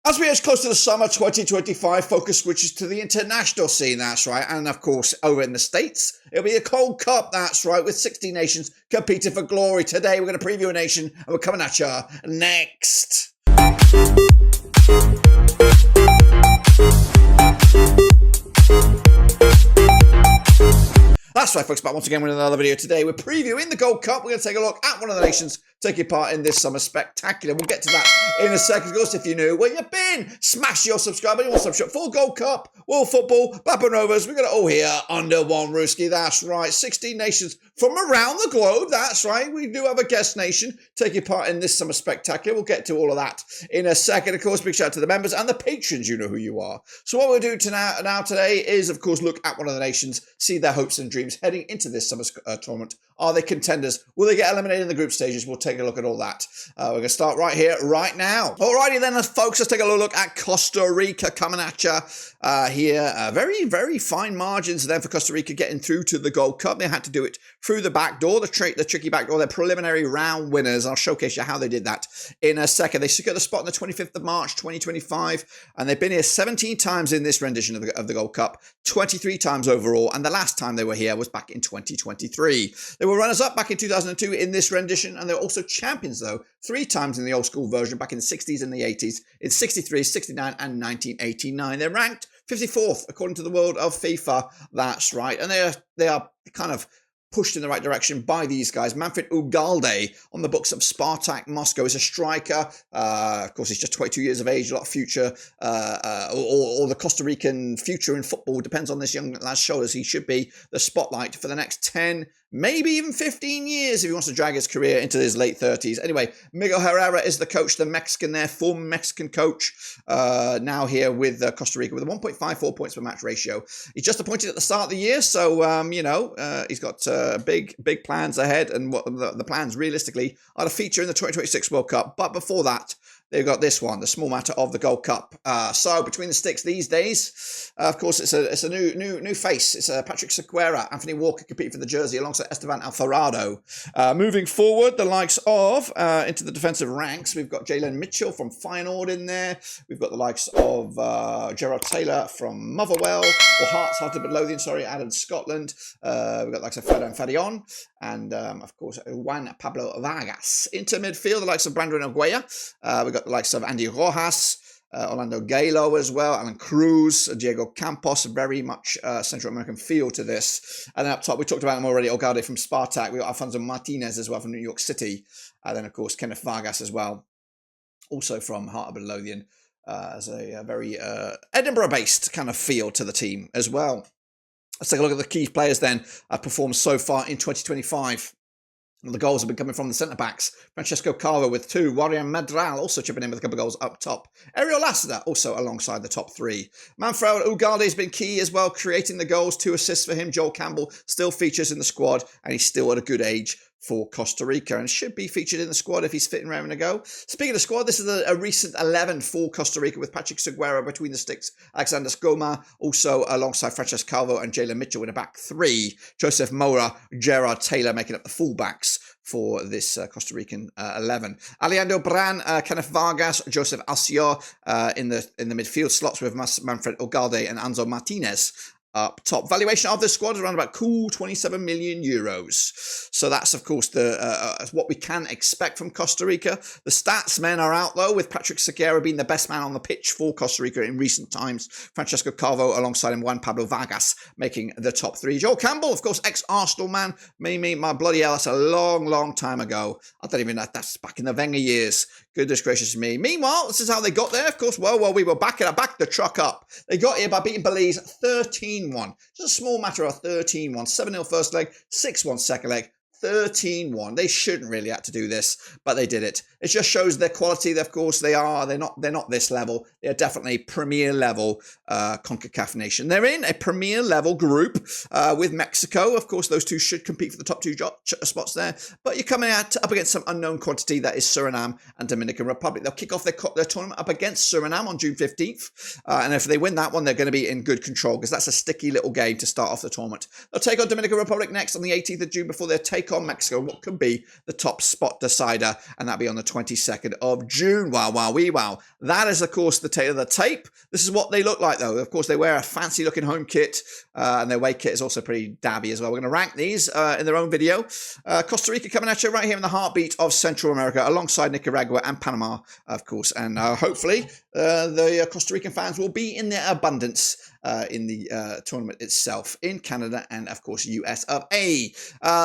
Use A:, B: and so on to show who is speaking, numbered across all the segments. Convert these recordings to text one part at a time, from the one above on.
A: As we edge close to the summer 2025, focus switches to the international scene, that's right. And of course, over in the States, it'll be a Cold Cup, that's right, with 16 nations competing for glory. Today, we're going to preview a nation, and we're coming at you next. That's right, folks, but once again, we're in another video today. We're previewing the Gold Cup. We're going to take a look at one of the nations taking part in this summer spectacular. We'll get to that in a second. Of course, if you're new, where you been? Smash your subscribe button. You want subscribe for Gold Cup, World Football, Blackburn Rovers. We've got it all here under one rooski. That's right, 16 nations from around the globe. That's right. We do have a guest nation taking part in this summer spectacular. We'll get to all of that in a second. Of course, big shout out to the members and the patrons. You know who you are. So what we'll do today is, of course, look at one of the nations, see their hopes and dreams heading into this summer tournament. Are they contenders? Will they get eliminated in the group stages? We'll take a look at all that. We're going to start right here, right now. Alrighty then, folks, let's take a look at Costa Rica coming at you here. Very, very fine margins then for Costa Rica getting through to the Gold Cup. They had to do it through the back door, the tricky back door. They're preliminary round winners. I'll showcase you how they did that in a second. They secured the spot on the 25th of March, 2025, and they've been here 17 times in this rendition of the Gold Cup, 23 times overall, and the last time they were here was back in 2023. They were runners-up back in 2002 in this rendition, and they were also champions, though, 3 times in the old school version back in the 60s and the 80s, in 63, 69, and 1989. They're ranked 54th according to the world of FIFA. That's right, and they are kind of pushed in the right direction by these guys. Manfred Ugalde on the books of Spartak Moscow is a striker. Of course, he's just 22 years of age, a lot of future, or the Costa Rican future in football depends on this young lad's shoulders. He should be the spotlight for the next 10, maybe even 15 years if he wants to drag his career into his late 30s. Anyway, Miguel Herrera is the coach, the Mexican there, former Mexican coach, now here with Costa Rica with a 1.54 points per match ratio. He's just appointed at the start of the year, so, he's got big plans ahead, and what the plans realistically are to feature in the 2026 World Cup. But before that, they've got this one, the small matter of the Gold Cup. So between the sticks these days, of course, it's a new face. It's Patrick Sequeira, Anthony Walker competing for the jersey alongside Esteban Alvarado. Moving forward, the likes of into the defensive ranks, we've got Jalen Mitchell from Feyenoord in there. We've got the likes of Gerard Taylor from Motherwell, or Hearts, Heart of Midlothian, out of Scotland. We've got the likes of Ferdinand Fadion, and of course Juan Pablo Vargas. Into midfield, the likes of Brandon Aguilera. We've got the likes of Andy Rojas, Orlando Galo as well, Alan Cruz, Diego Campos, very much Central American feel to this. And then up top, we talked about him already, Ogalde from Spartak. We've got Alfonso Martinez as well from New York City. And then, of course, Kenneth Vargas as well, also from Heart of Midlothian, as a very Edinburgh-based kind of feel to the team as well. Let's take a look at the key players then performed so far in 2025. The goals have been coming from the centre-backs. Francesco Calvo with 2. Warrior Madral also chipping in with a couple of goals up top. Ariel Lassiter also alongside the top 3. Manfred Ugalde has been key as well, creating the goals. 2 assists for him. Joel Campbell still features in the squad, and he's still at a good age for Costa Rica and should be featured in the squad if he's fit and raring to go. Speaking of squad, this is a recent 11 for Costa Rica with Patrick Seguera between the sticks, Alexander Skoma, also alongside Francesco Calvo and Jalen Mitchell in a back 3. Joseph Mora, Gerard Taylor making up the fullbacks for this Costa Rican 11. Alejandro Bran, Kenneth Vargas, Joseph Alcior in the midfield slots with Manfred Ugalde and Anzo Martinez up top. Valuation of this squad is around about cool 27 million euros. So that's, of course, what we can expect from Costa Rica. The stats men are out, though, with Patrick Seguera being the best man on the pitch for Costa Rica in recent times. Francesco Calvo alongside him, Juan Pablo Vargas making the top 3. Joel Campbell, of course, ex-Arsenal man. My bloody hell, that's a long time ago. I don't even know, that's back in the Wenger years. Goodness gracious me. Meanwhile, this is how they got there, of course. Well, we were back the truck up. They got here by beating Belize 13-1. Just a small matter of 13-1. 7-0 first leg, 6-1 second leg. 13-1. They shouldn't really have to do this, but they did it. It just shows their quality. Of course, they're not this level. They're definitely Premier level Concacaf nation. They're in a Premier level group with Mexico. Of course, those two should compete for the top 2 spots there. But you're coming up against some unknown quantity that is Suriname and Dominican Republic. They'll kick off their tournament up against Suriname on June 15th. And if they win that one, they're going to be in good control because that's a sticky little game to start off the tournament. They'll take on Dominican Republic next on the 18th of June before they take on Mexico, what could be the top spot decider, and that'll be on the 22nd of June. Wow, wow, wee wow. That is, of course, the tail of the tape. This is what they look like, though. Of course, they wear a fancy-looking home kit, and their away kit is also pretty dabby as well. We're going to rank these in their own video. Costa Rica coming at you right here in the heartbeat of Central America, alongside Nicaragua and Panama, of course. And hopefully, the Costa Rican fans will be in their abundance in the tournament itself in Canada and, of course, US of A.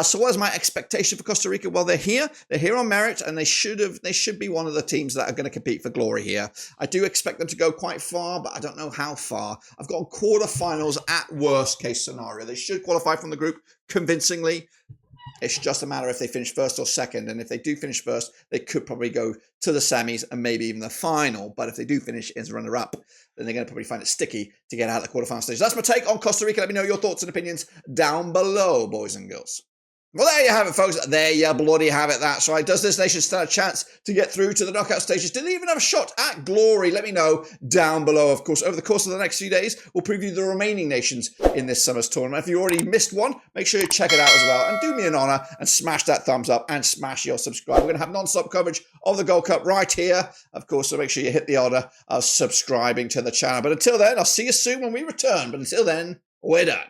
A: So what is my expectation for Costa Rica? Well, they're here. They're here on merit, and they should be one of the teams that are going to compete for glory here. I do expect them to go quite far, but I don't know how far. I've got quarterfinals at worst case scenario. They should qualify from the group convincingly. It's just a matter if they finish first or second. And if they do finish first, they could probably go to the semis and maybe even the final. But if they do finish as runner-up, then they're going to probably find it sticky to get out of the quarterfinal stage. That's my take on Costa Rica. Let me know your thoughts and opinions down below, boys and girls. Well, there you have it, folks. There you bloody have it. That's right. Does this nation stand a chance to get through to the knockout stages? Do they even have a shot at glory? Let me know down below. Of course, over the course of the next few days, we'll preview the remaining nations in this summer's tournament. If you already missed one, make sure you check it out as well. And do me an honor and smash that thumbs up and smash your subscribe. We're going to have non-stop coverage of the Gold Cup right here, of course, so make sure you hit the order of subscribing to the channel. But until then, I'll see you soon when we return. But until then, we're done.